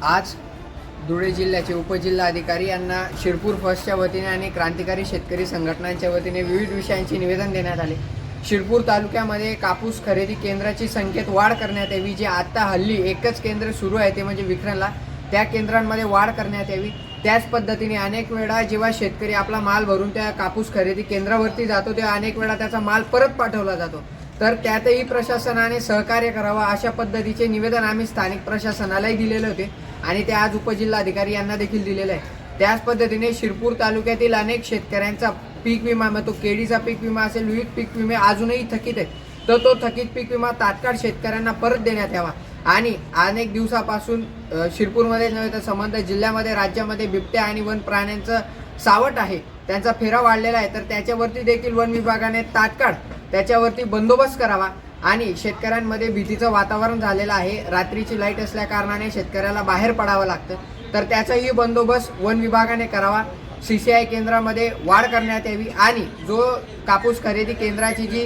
आज धुळे जिल्ह्याचे उपजिल्हाधिकारी यांना शिरपूर फर्स्टच्या वतीने आणि क्रांतिकारी शेतकरी संघटनांच्या वतीने विविध विषयांची निवेदन देण्यात आले। शिरपूर तालुक्यामध्ये कापूस खरेदी केंद्राची संख्येत वाढ करण्यात यावी। जे आता हल्ली एकच केंद्र सुरू आहे ते म्हणजे विक्रणला, त्या केंद्रांमध्ये वाढ करण्यात यावी। त्याच पद्धतीने अनेक वेळा जेव्हा शेतकरी आपला माल भरून त्या कापूस खरेदी केंद्रावरती जातो तेव्हा अनेक वेळा त्याचा माल परत पाठवला जातो, तर त्यातही प्रशासनाने सहकार्य करावं अशा पद्धतीचे निवेदन आम्ही स्थानिक प्रशासनालाही दिलेले होते आणि ते आज उपजिल्हाधिकारी यांना देखील दिलेले आहे। त्याच पद्धतीने शिरपूर तालुक्यातील अनेक शेतकऱ्यांचा पीक विमा, मग तो केळीचा पीक विमा असेल, विविध पीक विमे अजूनही थकीत आहेत, तर तो थकीत पीक विमा तात्काळ शेतकऱ्यांना परत देण्यात यावा। आणि अनेक दिवसापासून शिरपूरमध्ये नव्हे तर संबंधित जिल्ह्यामध्ये राज्यामध्ये बिबट्या आणि वन प्राण्यांचं सावट आहे, त्यांचा फेरा वाढलेला आहे, तर त्याच्यावरती देखील वन विभागाने तात्काळ त्याच्यावरती बंदोबस्त करावा। आणि शेतकऱ्यांमध्ये भीतीचं वातावरण झालेलं आहे, रात्रीची लाईट असल्या कारणाने शेतकऱ्याला बाहेर पडावं लागतं, तर त्याचाही बंदोबस्त वन विभागाने करावा। CCI केंद्रामध्ये वाढ करण्यात यावी आणि जो कापूस खरेदी केंद्राची जी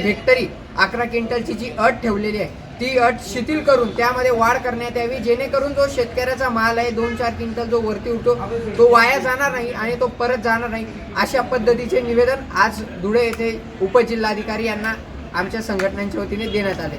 हेक्टरी 11 क्विंटलची जी अट ठेवलेली आहे ती अट शिथिल करून त्यामध्ये वाढ करण्यात यावी, जेणेकरून जो शेतकऱ्याचा माल आहे 2-4 क्विंटल जो वरती उठतो तो वाया जाणार नाही आणि तो परत जाणार नाही। अशा पद्धतीचे निवेदन आज धुळे येथे उपजिल्हाधिकारी यांना आमच्या संघटनांच्या वतीने देण्यात आले।